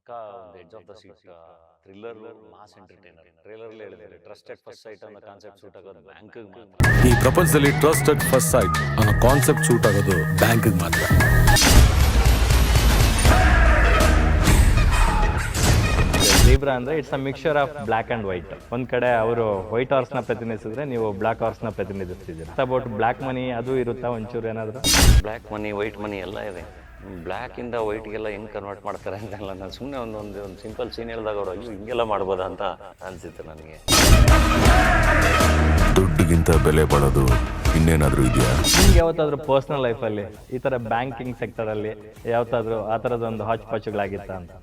ಪಕ್ಕಾ ಒಂದು edge of the seat thriller mass entertainer. ಟ್ರೇಲರ್ಲಿ ಹೇಳಿದ್ದಾರೆ ಟ್ರಸ್ಟೆಡ್ ಫಸ್ಟ್ ಸೈಟ್ ಅನ್ನೋ ಕಾನ್ಸೆಪ್ಟ್ ಸೂಟ್ ಆಗೋದು ಬ್ಯಾಂಕಿಗೆ ಮಾತ್ರ. ಈ ಪ್ರಪಂಚದಲ್ಲಿ ಟ್ರಸ್ಟೆಡ್ ಫಸ್ಟ್ ಸೈಟ್ ಅನ್ನೋ ಕಾನ್ಸೆಪ್ಟ್ ಸೂಟ್ ಆಗೋದು ಬ್ಯಾಂಕಿಗೆ ಮಾತ್ರ. ಜೀಬ್ರಾ ಅಂದ್ರೆ it's a mixture of black and white. ಒಂದ್ ಕಡೆ ಅವರು ವೈಟ್ ಹಾರ್ಸ್ ನ ಪ್ರತಿನಿಧಿಸಿದ್ರೆ ನೀವು ಬ್ಲಾಕ್ ಹಾರ್ಸ್ ನ ಪ್ರತಿನಿಧಿಸ್ತಿದ್ದೀರಾ. ಅಬೌಟ್ ಬ್ಲಾಕ್ ಮನಿ ಅದು ಇರುತ್ತಾ ಒಂಚೂರು ಏನಾದ್ರು? ಬ್ಲ್ಯಾಕ್ ಮನಿ ವೈಟ್ ಮನಿ ಎಲ್ಲ ಇದೆ. ಬ್ಲ್ಯಾಕ್ ಇಂದ ವೈಟ್ಗೆಲ್ಲ ಹೆಂಗ್ ಕನ್ವರ್ಟ್ ಮಾಡ್ತಾರೆ ಅಂತೆಲ್ಲ ನಾನು ಸುಮ್ಮನೆ ಒಂದು ಸಿಂಪಲ್ ಸೀನ್ ಹೇಳಿದಾಗ ಅವರು ಅಯ್ಯೋ ಹಿಂಗೆಲ್ಲ ಮಾಡ್ಬೋದಾ ಅಂತ ಅನ್ಸಿತ್ತು ನನಗೆ. ದುಡ್ಡಿಗಿಂತ ಬೆಲೆ ಬಾಳೋದು ಇನ್ನೇನಾದ್ರೂ ಇದೆಯಾ? ನಿಮ್ಗೆ ಯಾವತ್ತಾದ್ರೂ ಪರ್ಸನಲ್ ಲೈಫಲ್ಲಿ ಈ ತರ ಬ್ಯಾಂಕಿಂಗ್ ಸೆಕ್ಟರ್ ಅಲ್ಲಿ ಯಾವತ್ತಾದ್ರೂ ಆ ಥರದೊಂದು ಹಾಚ್ ಪಾಚುಗಳಾಗಿತ್ತ ಅಂತ?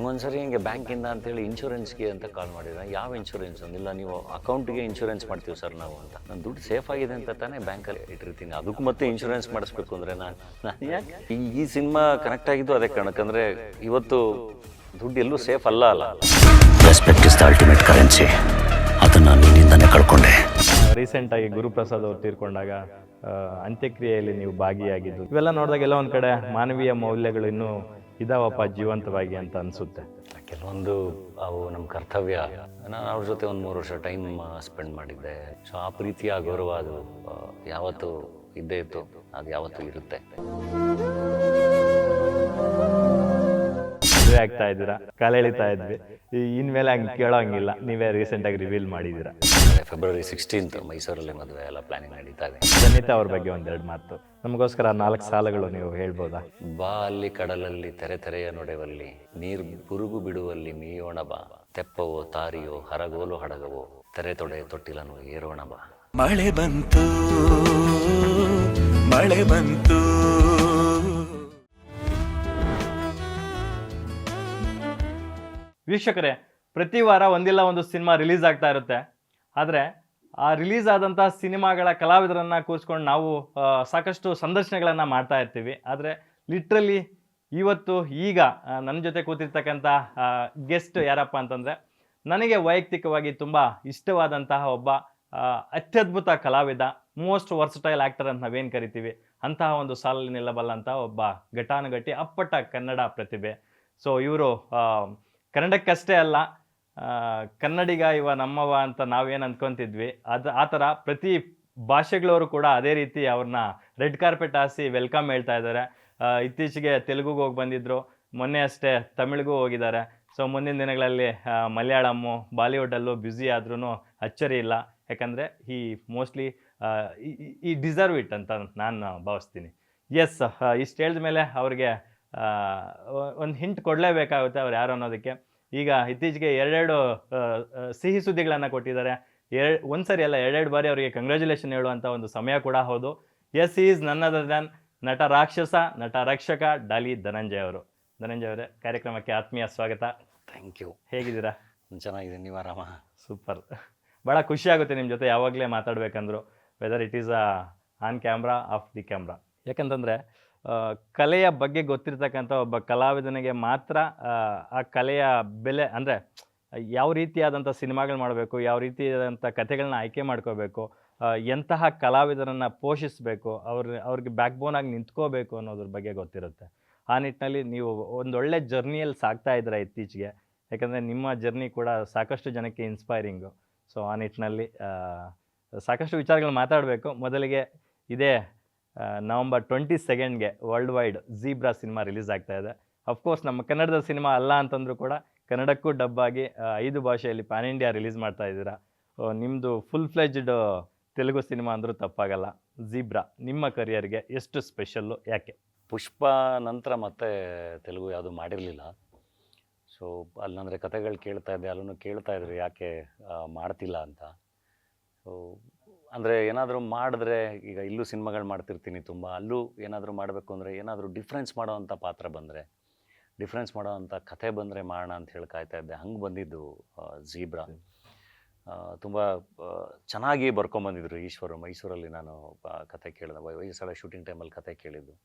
ಒಂದ್ಸರಿ ಹಿಂಗೆ ಬ್ಯಾಂಕಿಂದ ಅಂತೇಳಿ ಇನ್ಶೂರೆನ್ಸ್ಗೆ ಅಂತ ಕಾಲ್ ಮಾಡಿದ್ರೆ, ಯಾವ ಇನ್ಶೂರೆನ್ಸ್ ಅಂದಿಲ್ಲ, ನೀವು ಅಕೌಂಟ್ಗೆ ಇನ್ಶೂರೆನ್ಸ್ ಮಾಡ್ತೀವಿ ಸರ್ ನಾವು ಅಂತ. ನಾನು ದುಡ್ಡು ಸೇಫ್ ಆಗಿದೆ ಅಂತ ತಾನೇ ಬ್ಯಾಂಕಲ್ಲಿ ಇಟ್ಟಿರ್ತೀನಿ, ಅದಕ್ಕೂ ಮತ್ತೆ ಇನ್ಶೂರೆನ್ಸ್ ಮಾಡಿಸ್ಬೇಕು ಅಂದರೆ ನಾನು ಯಾಕೆ ಈ ಸಿನಿಮಾ ಕನೆಕ್ಟ್ ಆಗಿದ್ದು ಅದೇ ಕಾರಣಕ್ಕಂದ್ರೆ ಇವತ್ತು ದುಡ್ಡು ಎಲ್ಲೂ ಸೇಫ್ ಅಲ್ಲ. Respect is the ultimate currency. ಅದನ್ನು ನಿನ್ನಿಂದನೇ ಕಳ್ಕೊಂಡೆ. ರೀಸೆಂಟ್ ಆಗಿ ಗುರುಪ್ರಸಾದ್ ಅವರು ತೀರ್ಕೊಂಡಾಗ ಅಂತ್ಯಕ್ರಿಯೆಯಲ್ಲಿ ನೀವು ಭಾಗಿಯಾಗಿದ್ದು ಇವೆಲ್ಲ ನೋಡಿದಾಗ ಎಲ್ಲ ಒಂದ್ ಕಡೆ ಮಾನವೀಯ ಮೌಲ್ಯಗಳು ಇನ್ನೂ ಇದಾವಪ್ಪ ಜೀವಂತವಾಗಿ ಅಂತ ಅನ್ಸುತ್ತೆ. ಕೆಲವೊಂದು ಅವು ನಮ್ಮ ಕರ್ತವ್ಯ. ನಾನು ಅವ್ರ ಜೊತೆ ಒಂದು 3 ವರ್ಷ ಟೈಮ್ ಸ್ಪೆಂಡ್ ಮಾಡಿದ್ದೆ. ಸೊ ಆ ಪ್ರೀತಿಯ ಗೌರವ ಅದು ಯಾವತ್ತೂ ಇದ್ದೇ ಇತ್ತು, ಅದು ಯಾವತ್ತೂ ಇರುತ್ತೆ. ಮದುವೆ ಆಗ್ತಾ ಇದ್ದೀರಾ, ಕಾಲ ಎಳಿತಾ ಇದ್ವಿ, ಇನ್ಮೇಲೆ ಹಂಗೆ ಕೇಳೋಂಗಿಲ್ಲ, ನೀವೇ ರೀಸೆಂಟ್ ಆಗಿ ರಿವೀಲ್ ಮಾಡಿದ್ದೀರಾ. ಫೆಬ್ರವರಿ 16 ಮೈಸೂರಲ್ಲಿ ಮದುವೆ ಎಲ್ಲ ಪ್ಲಾನಿಂಗ್ ನಡೀತಾ ಇದೆ. ಸನ್ನಿತಾ ಅವ್ರ ಬಗ್ಗೆ ಒಂದೆರಡು ಮಾತು ನಮಗೋಸ್ಕರ 4 ಸಾಲುಗಳು ನೀವು ಹೇಳ್ಬೋದಾ? ಬಾ ಅಲ್ಲಿ ಕಡಲಲ್ಲಿ ತೆರೆ ತೆರೆಯ ನೊಡೆವಲ್ಲಿ, ನೀರು ಬುರುಗು ಬಿಡುವಲ್ಲಿ ಮೀಯೋಣ ಬಾ, ತೆಪ್ಪವೋ ತಾರಿಯೋ ಹರಗೋಲು ಹಡಗವೋ, ತೆರೆ ತೊಡೆ ತೊಟ್ಟಿಲನು ಏರೋಣ ಬಾ. ಮಳೆ ಬಂತು, ಮಳೆ ಬಂತು. ವೀಕ್ಷಕರೇ, ಪ್ರತಿ ವಾರ ಒಂದಿಲ್ಲ ಒಂದು ಸಿನಿಮಾ ರಿಲೀಸ್ ಆಗ್ತಾ ಇರುತ್ತೆ. ಆದರೆ ಆ ರಿಲೀಸ್ ಆದಂತಹ ಸಿನಿಮಾಗಳ ಕಲಾವಿದರನ್ನ ಕೂರಿಸ್ಕೊಂಡು ನಾವು ಸಾಕಷ್ಟು ಸಂದರ್ಶನಗಳನ್ನು ಮಾಡ್ತಾ ಇರ್ತೀವಿ. ಆದರೆ ಲಿಟ್ರಲಿ ಇವತ್ತು ಈಗ ನನ್ನ ಜೊತೆ ಕೂತಿರ್ತಕ್ಕಂಥ ಗೆಸ್ಟ್ ಯಾರಪ್ಪ ಅಂತಂದರೆ, ನನಗೆ ವೈಯಕ್ತಿಕವಾಗಿ ತುಂಬ ಇಷ್ಟವಾದಂತಹ ಒಬ್ಬ ಅತ್ಯದ್ಭುತ ಕಲಾವಿದ, ಮೋಸ್ಟ್ ವರ್ಸಟೈಲ್ ಆ್ಯಕ್ಟರ್ ಅಂತ ನಾವೇನು ಕರಿತೀವಿ, ಅಂತಹ ಒಂದು ಸಾಲಲ್ಲಿ ನಿಲ್ಲಬಲ್ಲಂಥ ಒಬ್ಬ ಘಟಾನುಘಟಿ ಅಪ್ಪಟ ಕನ್ನಡ ಪ್ರತಿಭೆ. ಸೊ ಇವರು ಕನ್ನಡಕ್ಕಷ್ಟೇ ಅಲ್ಲ, ಕನ್ನಡಿಗ ಇವ ನಮ್ಮವ ಅಂತ ನಾವೇನು ಅಂದ್ಕೊತಿದ್ವಿ, ಆ ಥರ ಪ್ರತಿ ಭಾಷೆಗಳವರು ಕೂಡ ಅದೇ ರೀತಿ ಅವ್ರನ್ನ ರೆಡ್ ಕಾರ್ಪೆಟ್ ಹಾಸಿ ವೆಲ್ಕಮ್ ಹೇಳ್ತಾ ಇದ್ದಾರೆ. ಇತ್ತೀಚೆಗೆ ತೆಲುಗುಗೆ ಹೋಗಿ ಬಂದಿದ್ದರು, ಮೊನ್ನೆ ಅಷ್ಟೇ ತಮಿಳಿಗೂ ಹೋಗಿದ್ದಾರೆ. ಸೊ ಮುಂದಿನ ದಿನಗಳಲ್ಲಿ ಮಲಯಾಳಮ್ಮು ಬಾಲಿವುಡಲ್ಲೂ ಬ್ಯುಸಿ ಆದ್ರೂ ಅಚ್ಚರಿ ಇಲ್ಲ, ಯಾಕಂದರೆ ಮೋಸ್ಟ್ಲಿ ಈ ಡಿಸರ್ವ್ ಇಟ್ ಅಂತ ನಾನು ಭಾವಿಸ್ತೀನಿ. ಎಸ್, ಇಷ್ಟು ಹೇಳಿದ ಮೇಲೆ ಅವ್ರಿಗೆ ಒಂದು ಹಿಂಟ್ ಕೊಡಲೇಬೇಕಾಗುತ್ತೆ ಅವ್ರು ಯಾರು ಅನ್ನೋದಕ್ಕೆ. ಈಗ ಇತ್ತೀಚೆಗೆ 2 ಸಿಹಿ ಸುದ್ದಿಗಳನ್ನು ಕೊಟ್ಟಿದ್ದಾರೆ. ಒಂದ್ಸರಿ ಅಲ್ಲ, 2 ಬಾರಿ ಅವರಿಗೆ ಕಂಗ್ರ್ಯಾಚುಲೇಷನ್ ಹೇಳುವಂಥ ಒಂದು ಸಮಯ ಕೂಡ ಹೌದು. Yes, is none other than ನಟ ರಾಕ್ಷಸ, ನಟ ರಕ್ಷಕ, ಡಾಲಿ ಧನಂಜಯ್ ಅವರು. ಧನಂಜಯ್ ಅವರೇ, ಕಾರ್ಯಕ್ರಮಕ್ಕೆ ಆತ್ಮೀಯ ಸ್ವಾಗತ. Thank you. ಹೇಗಿದ್ದೀರಾ? ಚೆನ್ನಾಗಿದೆ, ನೀವು ಆರಾಮ? ಸೂಪರ್. ಭಾಳ ಖುಷಿ ಆಗುತ್ತೆ ನಿಮ್ಮ ಜೊತೆ ಯಾವಾಗಲೇ ಮಾತಾಡಬೇಕಂದ್ರು, whether it is on camera, off the camera. ಯಾಕಂತಂದರೆ ಕಲೆಯ ಬಗ್ಗೆ ಗೊತ್ತಿರ್ತಕ್ಕಂಥ ಒಬ್ಬ ಕಲಾವಿದನಿಗೆ ಮಾತ್ರ ಆ ಕಲೆಯ ಬೆಲೆ, ಅಂದರೆ ಯಾವ ರೀತಿಯಾದಂಥ ಸಿನಿಮಾಗಳು ಮಾಡಬೇಕು, ಯಾವ ರೀತಿಯಾದಂಥ ಕಥೆಗಳನ್ನ ಆಯ್ಕೆ ಮಾಡ್ಕೋಬೇಕು, ಎಂತಹ ಕಲಾವಿದರನ್ನು ಪೋಷಿಸಬೇಕು, ಅವ್ರಿಗೆ ಬ್ಯಾಕ್ ಬೋನಾಗಿ ನಿಂತ್ಕೋಬೇಕು ಅನ್ನೋದ್ರ ಬಗ್ಗೆ ಗೊತ್ತಿರುತ್ತೆ. ಆ ನಿಟ್ಟಿನಲ್ಲಿ ನೀವು ಒಂದೊಳ್ಳೆ ಜರ್ನಿಯಲ್ಲಿ ಸಾಗ್ತಾ ಇದ್ದೀರಾ ಇತ್ತೀಚೆಗೆ, ಯಾಕಂದರೆ ನಿಮ್ಮ ಜರ್ನಿ ಕೂಡ ಸಾಕಷ್ಟು ಜನಕ್ಕೆ ಇನ್ಸ್ಪೈರಿಂಗು. ಸೊ ಆ ನಿಟ್ಟಿನಲ್ಲಿ ಸಾಕಷ್ಟು ವಿಚಾರಗಳು ಮಾತಾಡಬೇಕು. ಮೊದಲಿಗೆ ಇದೇ ನವಂಬರ್ 22ಗೆ world wide Zebra cinema release ಆಗ್ತಾ ಇದೆ. ಅಫ್ಕೋರ್ಸ್ ನಮ್ಮ ಕನ್ನಡದ ಸಿನಿಮಾ ಅಲ್ಲ ಅಂತಂದರೂ ಕೂಡ ಕನ್ನಡಕ್ಕೂ ಡಬ್ ಆಗಿ 5 ಭಾಷೆಯಲ್ಲಿ ಪ್ಯಾನ್ ಇಂಡಿಯಾ ರಿಲೀಸ್ ಮಾಡ್ತಾ ಇದ್ದೀರಾ. ನಿಮ್ಮದು ಫುಲ್ ಫ್ಲೆಜ್ಡ್ ತೆಲುಗು ಸಿನಿಮಾ ಅಂದರೂ ತಪ್ಪಾಗಲ್ಲ. ಜೀಬ್ರಾ ನಿಮ್ಮ ಕರಿಯರ್ಗೆ ಎಷ್ಟು ಸ್ಪೆಷಲ್ಲು, ಯಾಕೆ? ಪುಷ್ಪ ನಂತರ ಮತ್ತೆ ತೆಲುಗು ಯಾವುದು ಮಾಡಿರಲಿಲ್ಲ. ಸೊ ಅಲ್ಲಂದರೆ ಕತೆಗಳು ಕೇಳ್ತಾ ಇದ್ದೆ, ಅಲ್ಲೂ ಕೇಳ್ತಾ ಇದ್ರು ಯಾಕೆ ಮಾಡ್ತಿಲ್ಲ ಅಂತ. ಸೊ ಅಂದರೆ ಏನಾದರೂ ಮಾಡಿದ್ರೆ, ಈಗ ಇಲ್ಲೂ ಸಿನಿಮಾಗಳು ಮಾಡ್ತಿರ್ತೀನಿ ತುಂಬ, ಅಲ್ಲೂ ಏನಾದರೂ ಮಾಡಬೇಕು ಅಂದರೆ ಏನಾದರೂ ಡಿಫ್ರೆನ್ಸ್ ಮಾಡೋವಂಥ ಪಾತ್ರ ಬಂದರೆ, ಡಿಫ್ರೆನ್ಸ್ ಮಾಡೋವಂಥ ಕಥೆ ಬಂದರೆ ಮಾಡೋಣ ಅಂತ ಹೇಳಿ ಕಾಯ್ತಾ ಇದ್ದೆ. ಹಂಗೆ ಬಂದಿದ್ದು ಜೀಬ್ರಾ. ತುಂಬ ಚೆನ್ನಾಗಿ ಬರ್ಕೊಂಬಂದಿದ್ರು ಈಶ್ವರು. ಮೈಸೂರಲ್ಲಿ ನಾನು ಕತೆ ಕೇಳಿದೆ, ವಯಸ್ಸಳ ಶೂಟಿಂಗ್ ಟೈಮಲ್ಲಿ ಕತೆ ಕೇಳಿದ್ದು.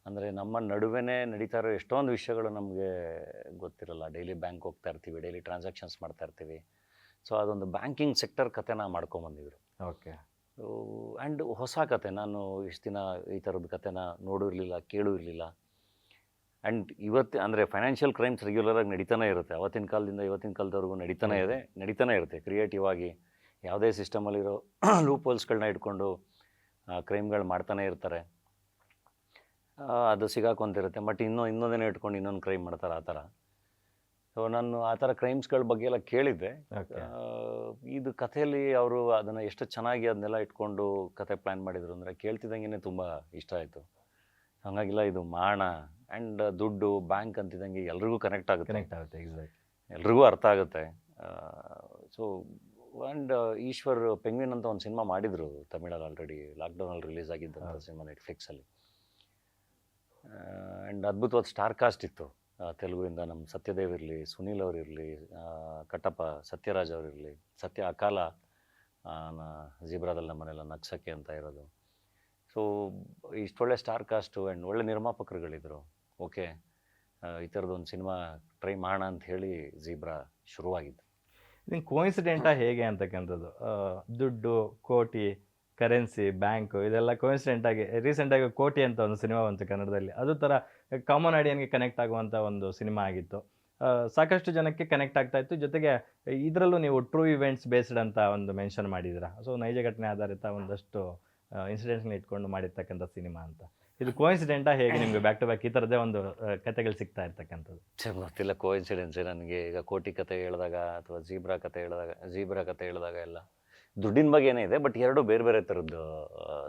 ಅಂದರೆ ನಮ್ಮ ನಡುವೆನೇ ನಡೀತಾ ಇರೋ ಎಷ್ಟೊಂದು ವಿಷಯಗಳು ನಮಗೆ ಗೊತ್ತಿರಲ್ಲ. ಡೈಲಿ ಬ್ಯಾಂಕ್ ಹೋಗ್ತಾ ಇರ್ತೀವಿ, ಡೈಲಿ ಟ್ರಾನ್ಸಾಕ್ಷನ್ಸ್ ಮಾಡ್ತಾ ಇರ್ತೀವಿ. ಸೊ ಅದೊಂದು ಬ್ಯಾಂಕಿಂಗ್ ಸೆಕ್ಟರ್ ಕತೆನ ಮಾಡ್ಕೊಂಬಂದಿದ್ರು. ಓಕೆ. ಆ್ಯಂಡ್ ಹೊಸ ಕತೆ, ನಾನು ಇಷ್ಟು ದಿನ ಈ ಥರದ ಕತೆನ ನೋಡೂ ಇರಲಿಲ್ಲ, ಕೇಳೂ ಇರಲಿಲ್ಲ. ಆ್ಯಂಡ್ ಅಂದರೆ ಫೈನಾನ್ಷಿಯಲ್ ಕ್ರೈಮ್ಸ್ ರೆಗ್ಯುಲರಾಗಿ ನಡೀತಾನೆ ಇರುತ್ತೆ. ಅವತ್ತಿನ ಕಾಲದಿಂದ ಇವತ್ತಿನ ಕಾಲದವರೆಗೂ ನಡೀತಾನೆ ಇರುತ್ತೆ. ಕ್ರಿಯೇಟಿವ್ ಆಗಿ ಯಾವುದೇ ಸಿಸ್ಟಮಲ್ಲಿರೋ ಲೂಪ್ ಹೋಲ್ಸ್ಗಳನ್ನ ಇಟ್ಕೊಂಡು ಕ್ರೈಮ್ಗಳು ಮಾಡ್ತಾನೆ ಇರ್ತಾರೆ. ಅದು ಸಿಗಾಕೊಂತಿರುತ್ತೆ. ಬಟ್ ಇನ್ನೊಂದೇನೋ ಇಟ್ಕೊಂಡು ಇನ್ನೊಂದು ಕ್ರೈಮ್ ಮಾಡ್ತಾರೆ ಆ ಥರ. ಸೊ ನಾನು ಆ ಥರ ಕ್ರೈಮ್ಸ್ಗಳ ಬಗ್ಗೆ ಎಲ್ಲ ಕೇಳಿದ್ದೆ. ಇದು ಕಥೆಯಲ್ಲಿ ಅವರು ಅದನ್ನು ಎಷ್ಟು ಚೆನ್ನಾಗಿ ಅದನ್ನೆಲ್ಲ ಇಟ್ಕೊಂಡು ಕತೆ ಪ್ಲ್ಯಾನ್ ಮಾಡಿದರು ಅಂದರೆ ಕೇಳ್ತಿದ್ದಂಗೆ ತುಂಬ ಇಷ್ಟ ಆಯಿತು. ಹಾಗಾಗಿಲ್ಲ ಇದು ಮಾಡೋಣ. ಆ್ಯಂಡ್ ದುಡ್ಡು ಬ್ಯಾಂಕ್ ಅಂತಿದ್ದಂಗೆ ಎಲ್ರಿಗೂ ಕನೆಕ್ಟ್ ಆಗುತ್ತೆ, ಎಕ್ಸಾಕ್ಟ್, ಎಲ್ರಿಗೂ ಅರ್ಥ ಆಗುತ್ತೆ. ಸೊ ಆ್ಯಂಡ್ ಈಶ್ವರ್ ಪೆಂಗ್ವಿನ್ ಅಂತ ಒಂದು ಸಿನಿಮಾ ಮಾಡಿದರು ತಮಿಳಲ್ಲಿ, ಆಲ್ರೆಡಿ ಲಾಕ್ಡೌನಲ್ಲಿ ರಿಲೀಸ್ ಆಗಿದ್ದಂಥ ಸಿನಿಮಾ ನೆಟ್ಫ್ಲಿಕ್ಸಲ್ಲಿ. ಆ್ಯಂಡ್ ಅದ್ಭುತವಾದ ಸ್ಟಾರ್ ಕಾಸ್ಟ್ ಇತ್ತು ತೆಲುಗುವಿಂದ. ನಮ್ಮ ಸತ್ಯದೇವ್ ಇರಲಿ, ಸುನೀಲ್ ಅವರಿರಲಿ, ಕಟ್ಟಪ್ಪ ಸತ್ಯರಾಜ್ ಅವರಿರಲಿ, ಸತ್ಯ ಅಕಾಲ ಜೀಬ್ರಾದಲ್ಲಿ ನಮ್ಮನೆಲ್ಲ ನಗ್ಸಕ್ಕೆ ಅಂತ ಇರೋದು. ಸೊ ಇಷ್ಟೊಳ್ಳೆ ಸ್ಟಾರ್ ಕಾಸ್ಟು ಆ್ಯಂಡ್ ಒಳ್ಳೆ ನಿರ್ಮಾಪಕರುಗಳಿದ್ರು. ಓಕೆ, ಈ ಥರದೊಂದು ಸಿನಿಮಾ ಟ್ರೈ ಮಾಡೋಣ ಅಂತ ಹೇಳಿ ಜೀಬ್ರಾ ಶುರುವಾಗಿದ್ದು. ಇದನ್ನು ಕೋಇನ್ಸಿಡೆಂಟಾ ಹೇಗೆ ಅಂತಕ್ಕಂಥದ್ದು, ದುಡ್ಡು, ಕೋಟಿ, ಕರೆನ್ಸಿ, ಬ್ಯಾಂಕು, ಇದೆಲ್ಲ ಕೋಇನ್ಸಿಡೆಂಟಾಗಿ ರೀಸೆಂಟಾಗಿ ಕೋಟಿ ಅಂತ ಒಂದು ಸಿನಿಮಾ ಬಂತು ಕನ್ನಡದಲ್ಲಿ. ಅದು ಥರ ಕಾಮನ್ ಆಡಿಯನ್ಗೆ ಕನೆಕ್ಟ್ ಆಗುವಂಥ ಒಂದು ಸಿನಿಮಾ ಆಗಿತ್ತು. ಸಾಕಷ್ಟು ಜನಕ್ಕೆ ಕನೆಕ್ಟ್ ಆಗ್ತಾ ಇತ್ತು. ಜೊತೆಗೆ ಇದರಲ್ಲೂ ನೀವು ಟ್ರೂ ಇವೆಂಟ್ಸ್ ಬೇಸ್ಡ್ ಅಂತ ಒಂದು ಮೆನ್ಷನ್ ಮಾಡಿದ್ದೀರಾ. ಸೊ ನೈಜ ಘಟನೆ ಆಧಾರಿತ ಒಂದಷ್ಟು ಇನ್ಸಿಡೆಂಟ್ಸ್ನ ಇಟ್ಕೊಂಡು ಮಾಡಿರ್ತಕ್ಕಂಥ ಸಿನಿಮಾ ಅಂತ. ಇದು ಕೋಇನ್ಸಿಡೆಂಟಾ ಹೇಗೆ ನಿಮಗೆ ಬ್ಯಾಕ್ ಟು ಬ್ಯಾಕ್ ಈ ಥರದ್ದೇ ಒಂದು ಕತೆಗಳು ಸಿಗ್ತಾ ಇರ್ತಕ್ಕಂಥದ್ದು? ಗೊತ್ತಿಲ್ಲ, ಕೋಇನ್ಸಿಡೆನ್ಸೇ ನನಗೆ. ಈಗ ಕೋಟಿ ಕತೆ ಹೇಳಿದಾಗ ಅಥವಾ ಜೀಬ್ರಾ ಕತೆ ಹೇಳಿದಾಗ ಎಲ್ಲ ದುಡ್ಡಿನ ಬಗ್ಗೆನೇ ಇದೆ. ಬಟ್ ಎರಡು ಬೇರೆ ಬೇರೆ ಥರದ್ದು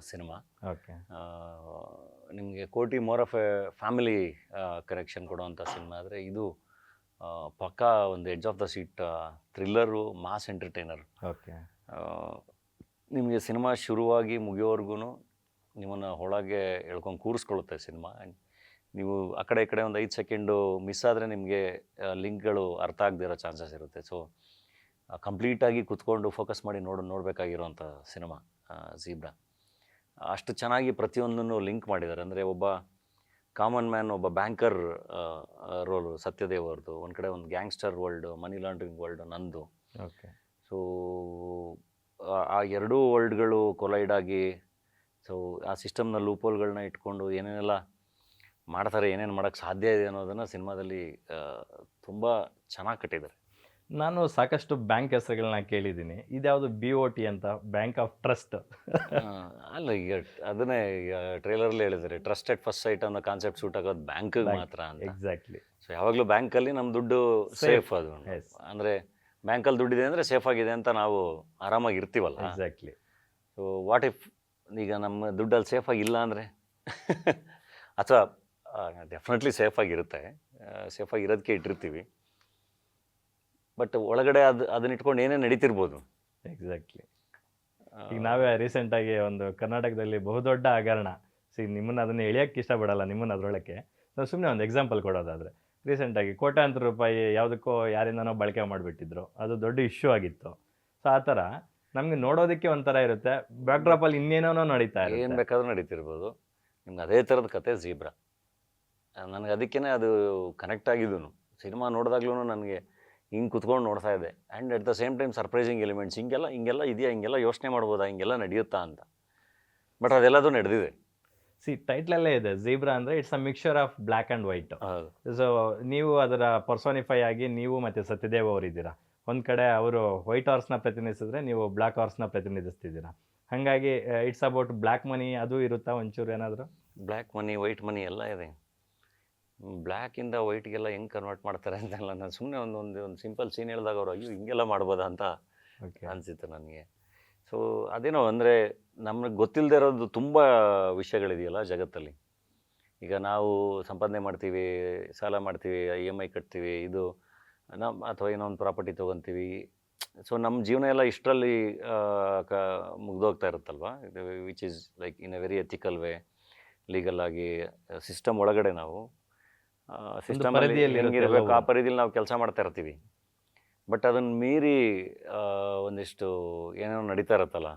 ಸಿನಿಮಾ. ಓಕೆ, ನಿಮಗೆ ಕೋಟಿ more of a family connection ಕೊಡುವಂಥ ಸಿನಿಮಾ ಆದರೆ ಇದು ಪಕ್ಕಾ ಒಂದು edge of the seat thriller, mass entertainer. Okay, ನಿಮಗೆ ಸಿನಿಮಾ ಶುರುವಾಗಿ ಮುಗಿಯೋವರೆಗೂ ನಿಮ್ಮನ್ನು ಒಳಗೆ ಎಳ್ಕೊಂಡು ಕೂರಿಸ್ಕೊಳ್ಳುತ್ತೆ ಸಿನಿಮಾ. ನೀವು ಆ ಕಡೆ ಈ ಕಡೆ ಒಂದು 5 ಸೆಕೆಂಡು ಮಿಸ್ ಆದರೆ ನಿಮಗೆ ಲಿಂಕ್ಗಳು ಅರ್ಥ ಆಗದೇ ಇರೋ ಚಾನ್ಸಸ್ ಇರುತ್ತೆ. ಸೊ ಕಂಪ್ಲೀಟಾಗಿ ಕುತ್ಕೊಂಡು ಫೋಕಸ್ ಮಾಡಿ ನೋಡಬೇಕಾಗಿರೋಂಥ ಸಿನಿಮಾ ಜೀಬ್ರಾ. ಅಷ್ಟು ಚೆನ್ನಾಗಿ ಪ್ರತಿಯೊಂದನ್ನು ಲಿಂಕ್ ಮಾಡಿದ್ದಾರೆ. ಅಂದರೆ ಒಬ್ಬ ಕಾಮನ್ ಮ್ಯಾನ್, ಒಬ್ಬ ಬ್ಯಾಂಕರ್ ರೋಲು ಸತ್ಯದೇವ್ ಅವ್ರದ್ದು, ಒಂದು ಕಡೆ ಒಂದು gangster world, money laundering world ನಂದು. ಓಕೆ, ಸೊ ಆ ಎರಡೂ ವರ್ಲ್ಡ್ಗಳು ಕೊಲೈಡ್ ಆಗಿ, ಸೊ ಆ ಸಿಸ್ಟಮ್ನ ಲೂಪೋಲ್ಗಳನ್ನ ಇಟ್ಕೊಂಡು ಏನೇನೆಲ್ಲ ಮಾಡ್ತಾರೆ, ಏನೇನು ಮಾಡೋಕ್ಕೆ ಸಾಧ್ಯ ಇದೆ ಅನ್ನೋದನ್ನು ಸಿನಿಮಾದಲ್ಲಿ ತುಂಬ ಚೆನ್ನಾಗಿ ಕಟ್ಟಿದ್ದಾರೆ. ನಾನು ಸಾಕಷ್ಟು ಬ್ಯಾಂಕ್ ಹೆಸರುಗಳನ್ನ ಕೇಳಿದ್ದೀನಿ. ಇದ್ಯಾವುದು BOT ಅಂತ, ಬ್ಯಾಂಕ್ ಆಫ್ ಟ್ರಸ್ಟ್? ಅಲ್ಲ, ಈಗ ಅದನ್ನೇ ಈಗ ಟ್ರೇಲರ್ಲಿ ಹೇಳಿದ್ದಾರೆ, ಟ್ರಸ್ಟೆಡ್ ಫಸ್ಟ್ ಸೈಟ್ ಅನ್ನೋ ಕಾನ್ಸೆಪ್ಟ್ ಸೂಟ್ ಆಗೋದು ಬ್ಯಾಂಕಿಗೆ ಮಾತ್ರ ಅಂತ. ಎಕ್ಸಾಕ್ಟ್ಲಿ. ಸೊ ಯಾವಾಗಲೂ ಬ್ಯಾಂಕಲ್ಲಿ ನಮ್ಮ ದುಡ್ಡು ಸೇಫ್. ಅದು ಅಂದರೆ ಬ್ಯಾಂಕಲ್ಲಿ ದುಡ್ಡಿದೆ ಅಂದರೆ ಸೇಫ್ ಆಗಿದೆ ಅಂತ ನಾವು ಆರಾಮಾಗಿ ಇರ್ತೀವಲ್ಲ. ಎಕ್ಸಾಕ್ಟ್ಲಿ. ಸೊ ವಾಟ್ ಇಫ್ ಈಗ ನಮ್ಮ ದುಡ್ಡಲ್ಲಿ ಸೇಫಾಗಿ ಇಲ್ಲ ಅಂದರೆ ಅಥವಾ ಡೆಫಿನೆಟ್ಲಿ ಸೇಫಾಗಿರುತ್ತೆ, ಸೇಫಾಗಿರೋದಕ್ಕೆ ಇಟ್ಟಿರ್ತೀವಿ. ಬಟ್ ಒಳಗಡೆ ಅದನ್ನ ಇಟ್ಕೊಂಡು ಏನೇ ನಡೀತಿರ್ಬೋದು. ಎಕ್ಸಾಕ್ಟ್ಲಿ. ಈಗ ನಾವೇ ರೀಸೆಂಟಾಗಿ ಒಂದು ಕರ್ನಾಟಕದಲ್ಲಿ ಬಹುದೊಡ್ಡ ಹಗರಣ, ನಿಮ್ಮನ್ನು ಅದನ್ನು ಎಳೆಯೋಕ್ಕೆ ಇಷ್ಟಪಡಲ್ಲ, ನಿಮ್ಮನ್ನು ಅದರೊಳಕ್ಕೆ ನಾವು ಸುಮ್ಮನೆ ಒಂದು ಎಕ್ಸಾಂಪಲ್ ಕೊಡೋದಾದರೆ, ರೀಸೆಂಟಾಗಿ ಕೋಟ್ಯಾಂತರ ರೂಪಾಯಿ ಯಾವುದಕ್ಕೋ ಯಾರಿಂದನೋ ಬಳಕೆ ಮಾಡಿಬಿಟ್ಟಿದ್ರು, ಅದು ದೊಡ್ಡ ಇಶ್ಯೂ ಆಗಿತ್ತು. ಸೊ ಆ ಥರ ನಮಗೆ ನೋಡೋದಕ್ಕೆ ಒಂಥರ ಇರುತ್ತೆ, ಬ್ಯಾಕ್ಡ್ರಾಪಲ್ಲಿ ಇನ್ನೇನೋ ನಡೀತಾ ಇರುತ್ತೆ, ಏನು ಬೇಕಾದ್ರೂ ನಡೀತಿರ್ಬೋದು. ನಿಮ್ಗೆ ಅದೇ ಥರದ ಕತೆ ಜೀಬ್ರಾ. ನನಗೆ ಅದಕ್ಕೇ ಅದು ಕನೆಕ್ಟ್ ಆಗಿದ್ದು. ಸಿನಿಮಾ ನೋಡಿದಾಗ್ಲೂ ನನಗೆ ಹಿಂಗೆ ಕುತ್ಕೊಂಡು ನೋಡ್ತಾ ಇದ್ದೆ. And at the same time surprising elements, ಹಿಂಗೆಲ್ಲ ಇದೆಯಾ, ಹಿಂಗೆಲ್ಲ ಯೋಚನೆ ಮಾಡ್ಬೋದಾ, ಹಿಂಗೆಲ್ಲ ನಡೆಯುತ್ತಾ ಅಂತ. ಬಟ್ ಅದೆಲ್ಲದೂ ನಡೆದಿದೆ. ಟೈಟ್ಲಲ್ಲೇ ಇದೆ ಜೀಬ್ರಾ ಅಂದರೆ it's a mixture of black and white. So ನೀವು ಅದರ ಪರ್ಸೋನಿಫೈ ಆಗಿ ನೀವು ಮತ್ತು ಸತ್ಯದೇವ್ ಅವರಿದ್ದೀರಾ. ಒಂದು ಕಡೆ ಅವರು ವೈಟ್ ಹಾರ್ಸ್ನ ಪ್ರತಿನಿಧಿಸಿದ್ರೆ ನೀವು ಬ್ಲ್ಯಾಕ್ ಹಾರ್ಸ್ನ ಪ್ರತಿನಿಧಿಸ್ತಿದ್ದೀರಾ. ಹಾಗಾಗಿ ಇಟ್ಸ್ ಅಬೌಟ್ ಬ್ಲ್ಯಾಕ್ ಮನಿ ಅದು ಇರುತ್ತಾ ಒಂಚೂರು ಏನಾದರೂ? ಬ್ಲ್ಯಾಕ್ ಮನಿ, ವೈಟ್ ಮನಿ ಎಲ್ಲ ಇದೆ. ಬ್ಲ್ಯಾಕಿಂದ ವೈಟ್ಗೆಲ್ಲ ಹೆಂಗೆ ಕನ್ವರ್ಟ್ ಮಾಡ್ತಾರೆ ಅಂತೆಲ್ಲ ನಾನು ಸುಮ್ಮನೆ ಒಂದು ಸಿಂಪಲ್ ಸೀನ್ ಹೇಳಿದಾಗ ಅವರು ಅಯ್ಯೋ ಹಿಂಗೆಲ್ಲ ಮಾಡ್ಬೋದಾ ಅಂತ ಅನಿಸಿತ್ತು ನನಗೆ. ಸೊ ಅದೇನೋ ಅಂದರೆ ನಮಗೆ ಗೊತ್ತಿಲ್ಲದೆ ಇರೋದು ತುಂಬ ವಿಷಯಗಳಿದೆಯಲ್ಲ ಜಗತ್ತಲ್ಲಿ. ಈಗ ನಾವು ಸಂಪಾದನೆ ಮಾಡ್ತೀವಿ, ಸಾಲ ಮಾಡ್ತೀವಿ, EMI ಕಟ್ತೀವಿ, ಇದು ಅಥವಾ ಏನೋ ಒಂದು ಪ್ರಾಪರ್ಟಿ ತೊಗೊತೀವಿ. ಸೊ ನಮ್ಮ ಜೀವನ ಎಲ್ಲ ಇಷ್ಟರಲ್ಲಿ ಮುಗ್ದೋಗ್ತಾ ಇರುತ್ತಲ್ವ. Which is like in a very ethical way, legal ಆಗಿ ಸಿಸ್ಟಮ್ ಒಳಗಡೆ ನಾವು ಸಿಸ್ಟಮಲ್ಲಿ ಹೆಂಗಿರಬೇಕು ಆ ಪರಿಧಿಯಲ್ಲಿ ನಾವು ಕೆಲಸ ಮಾಡ್ತಾ ಇರ್ತೀವಿ. ಬಟ್ ಅದನ್ನು ಮೀರಿ ಒಂದಿಷ್ಟು ಏನೇನೋ ನಡೀತಾ ಇರುತ್ತಲ್ಲ,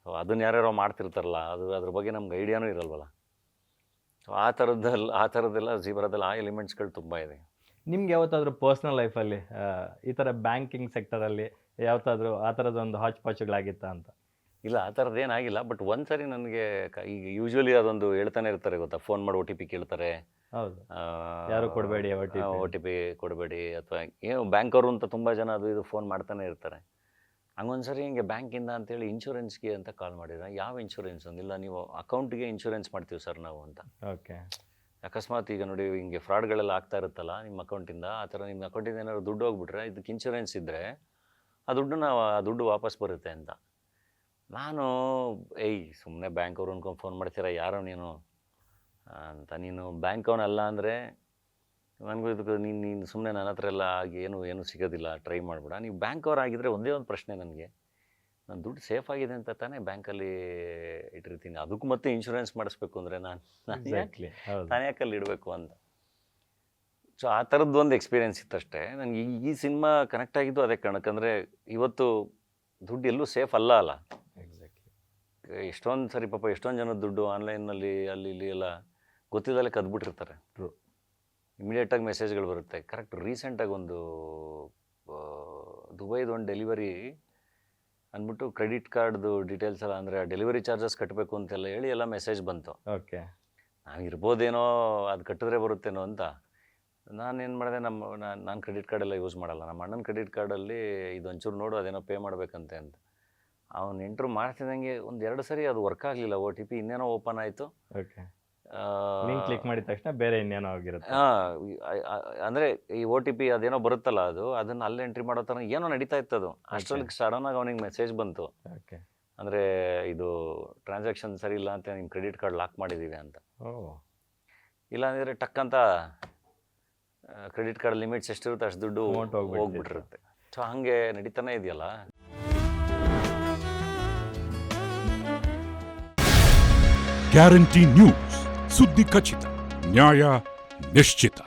ಸೊ ಅದನ್ನು ಯಾರ್ಯಾರೋ ಮಾಡ್ತಿರ್ತಾರಲ್ಲ, ಅದ್ರ ಬಗ್ಗೆ ನಮ್ಗೆ ಐಡಿಯಾನೂ ಇರಲ್ವಲ್ಲ. ಸೊ ಆ ಥರದ್ದೆಲ್ಲ ಜೀಬ್ರಾದಲ್ಲಿ ಆ ಎಲಿಮೆಂಟ್ಸ್ಗಳು ತುಂಬ ಇದೆ. ನಿಮ್ಗೆ ಯಾವತ್ತಾದರೂ ಪರ್ಸ್ನಲ್ ಲೈಫಲ್ಲಿ ಈ ಥರ ಬ್ಯಾಂಕಿಂಗ್ ಸೆಕ್ಟರಲ್ಲಿ ಯಾವತ್ತಾದರೂ ಆ ಥರದೊಂದು ಹಾಚ್ಪಾಚುಗಳಾಗಿತ್ತಾ ಅಂತ? ಇಲ್ಲ, ಆ ಥರದ್ದು ಏನಾಗಿಲ್ಲ. ಬಟ್ ಒಂದು ಸರಿ ನನಗೆ ಈಗ ಯೂಶ್ವಲಿ ಅದೊಂದು ಹೇಳ್ತಾನೆ ಇರ್ತಾರೆ ಗೊತ್ತಾ, ಫೋನ್ ಮಾಡಿ OTP ಕೇಳ್ತಾರೆ, ಹೌದು, ಯಾರು ಕೊಡಬೇಡಿ ಒ ಟಿ ಪಿ ಕೊಡಬೇಡಿ, ಅಥವಾ ಏನು ಬ್ಯಾಂಕವರು ಅಂತ ತುಂಬ ಜನ ಅದು ಇದು ಫೋನ್ ಮಾಡ್ತಾನೆ ಇರ್ತಾರೆ. ಹಂಗೊಂದ್ಸರಿ ಹಿಂಗೆ ಬ್ಯಾಂಕಿಂದ ಅಂತೇಳಿ ಇನ್ಶೂರೆನ್ಸ್ಗೆ ಅಂತ ಕಾಲ್ ಮಾಡಿದ್ರೆ, ಯಾವ ಇನ್ಶೂರೆನ್ಸ್ ಅಂದಿಲ್ಲ, ನೀವು ಅಕೌಂಟಿಗೆ ಇನ್ಶೂರೆನ್ಸ್ ಮಾಡ್ತೀವಿ ಸರ್ ನಾವು ಅಂತ. ಓಕೆ. ಅಕಸ್ಮಾತ್ ಈಗ ನೋಡಿ ಹಿಂಗೆ ಫ್ರಾಡ್ಗಳೆಲ್ಲ ಆಗ್ತಾ ಇರುತ್ತಲ್ಲ ನಿಮ್ಮ ಅಕೌಂಟಿಂದ, ಆ ಥರ ನಿಮ್ಮ ಅಕೌಂಟಿಂದ ಏನಾದ್ರು ದುಡ್ಡು ಹೋಗ್ಬಿಟ್ರೆ ಇದಕ್ಕೆ ಇನ್ಶೂರೆನ್ಸ್ ಇದ್ದರೆ ಆ ದುಡ್ಡು ವಾಪಸ್ ಬರುತ್ತೆ ಅಂತ. ನಾನು ಸುಮ್ಮನೆ ಬ್ಯಾಂಕ್ ಅವ್ರು ಅನ್ಕೊಂಡು ಫೋನ್ ಮಾಡ್ತೀರಾ, ಯಾರೋ ನೀನು ಅಂತ, ನೀನು ಬ್ಯಾಂಕ್ ಅವನಲ್ಲ ಅಂದರೆ ನನಗೂ ಇದಕ್ಕೆ ನೀನು ಸುಮ್ಮನೆ ನನ್ನ ಹತ್ರ ಎಲ್ಲ ಆಗಿ ಏನು ಸಿಗೋದಿಲ್ಲ, ಟ್ರೈ ಮಾಡಿಬಿಡ. ನೀವು ಬ್ಯಾಂಕ್ ಅವ್ರು ಆಗಿದ್ದರೆ ಒಂದೇ ಒಂದು ಪ್ರಶ್ನೆ ನನಗೆ, ನನ್ನ ದುಡ್ಡು ಸೇಫ್ ಆಗಿದೆ ಅಂತ ತಾನೇ ಬ್ಯಾಂಕಲ್ಲಿ ಇಟ್ಟಿರ್ತೀನಿ, ಅದಕ್ಕೂ ಮತ್ತೆ ಇನ್ಶೂರೆನ್ಸ್ ಮಾಡಿಸ್ಬೇಕು ಅಂದರೆ ನಾನು ಯಾಕಲ್ಲಿ ಇಡಬೇಕು ಅಂತ. ಸೊ ಆ ಥರದ್ದು ಒಂದು ಎಕ್ಸ್ಪೀರಿಯೆನ್ಸ್ ಇತ್ತಷ್ಟೇ ನನಗೆ. ಈ ಸಿನಿಮಾ ಕನೆಕ್ಟ್ ಆಗಿದ್ದು ಅದೇ ಕಾರಣಕ್ಕಂದರೆ ಇವತ್ತು ದುಡ್ಡು ಎಲ್ಲೂ ಸೇಫ್ ಅಲ್ಲ. ಎಷ್ಟೊಂದು ಸರಿ ಪಾಪ ಎಷ್ಟೊಂದು ಜನದ ದುಡ್ಡು ಆನ್ಲೈನಲ್ಲಿ ಅಲ್ಲಿ ಇಲ್ಲಿ ಎಲ್ಲ ಗೊತ್ತಿದ್ದಲ್ಲೇ ಕದ್ಬಿಟ್ಟಿರ್ತಾರೆ. ಇಮಿಡಿಯೇಟಾಗಿ ಮೆಸೇಜ್ಗಳು ಬರುತ್ತೆ. ಕರೆಕ್ಟ್ ರೀಸೆಂಟಾಗಿ ಒಂದು ದುಬೈದು ಒಂದು ಡೆಲಿವರಿ ಅಂದ್ಬಿಟ್ಟು ಕ್ರೆಡಿಟ್ ಕಾರ್ಡ್ದು ಡೀಟೇಲ್ಸ್ ಎಲ್ಲ, ಅಂದರೆ ಡೆಲಿವರಿ ಚಾರ್ಜಸ್ ಕಟ್ಟಬೇಕು ಅಂತೆಲ್ಲ ಹೇಳಿ ಎಲ್ಲ ಮೆಸೇಜ್ ಬಂತು. ಓಕೆ. ನಾನು ಇರ್ಬೋದೇನೋ, ಅದು ಕಟ್ಟಿದ್ರೆ ಬರುತ್ತೇನೋ ಅಂತ ನಾನೇನು ಮಾಡಿದೆ, ನಾನು ಕ್ರೆಡಿಟ್ ಕಾರ್ಡೆಲ್ಲ ಯೂಸ್ ಮಾಡಲ್ಲ. ನಮ್ಮ ಅಣ್ಣನ ಕ್ರೆಡಿಟ್ ಕಾರ್ಡಲ್ಲಿ ಇದೊಂಚೂರು ನೋಡು ಅದೇನೋ ಪೇ ಮಾಡಬೇಕಂತೆ ಅಂತ ಅವನು ಎಂಟ್ರು ಮಾಡ್ತಿದ್ದಂಗೆ ಒಂದು 2 ಸರಿ ಅದು ವರ್ಕ್ ಆಗಲಿಲ್ಲ. ಒ ಟಿ ಪಿ ಇನ್ನೇನೋ ಓಪನ್ ಆಯಿತು. ಓಕೆ. ಲಿಂಕ್ ಕ್ಲಿಕ್ ಮಾಡಿದ ತಕ್ಷಣ ಬೇರೆ ಇನ್ನೇನೋ ಆಗಿರುತ್ತೆ. ಅಂದರೆ ಈ ಒ ಟಿ ಪಿ ಅದೇನೋ ಬರುತ್ತಲ್ಲ ಅದನ್ನು ಅಲ್ಲೇ ಎಂಟ್ರಿ ಮಾಡೋ ಥರ ಏನೋ ನಡೀತಾ ಇತ್ತು. ಅದು ಅಷ್ಟರಲ್ಲಿ ಸಡನ್ನಾಗಿ ಅವನಿಗೆ ಮೆಸೇಜ್ ಬಂತು. ಓಕೆ. ಅಂದರೆ ಇದು ಟ್ರಾನ್ಸಾಕ್ಷನ್ ಸರಿ ಇಲ್ಲ ಅಂತ, ನಿಮ್ಮ ಕ್ರೆಡಿಟ್ ಕಾರ್ಡ್ ಲಾಕ್ ಮಾಡಿದ್ದೀವಿ ಅಂತ. ಇಲ್ಲ ಅಂದರೆ ಟಕ್ ಅಂತ ಕ್ರೆಡಿಟ್ ಕಾರ್ಡ್ ಲಿಮಿಟ್ಸ್ ಎಷ್ಟಿರುತ್ತೆ ಅಷ್ಟು ದುಡ್ಡು ಹೋಗ್ಬಿಟ್ಟಿರುತ್ತೆ. ಸೊ ಹಾಗೆ ನಡೀತಾನೆ ಇದೆಯಲ್ಲ. ಗ್ಯಾರಂಟಿ ನ್ಯೂಸ್, ಸುದ್ದಿ ಖಚಿತ, ನ್ಯಾಯ ನಿಶ್ಚಿತ.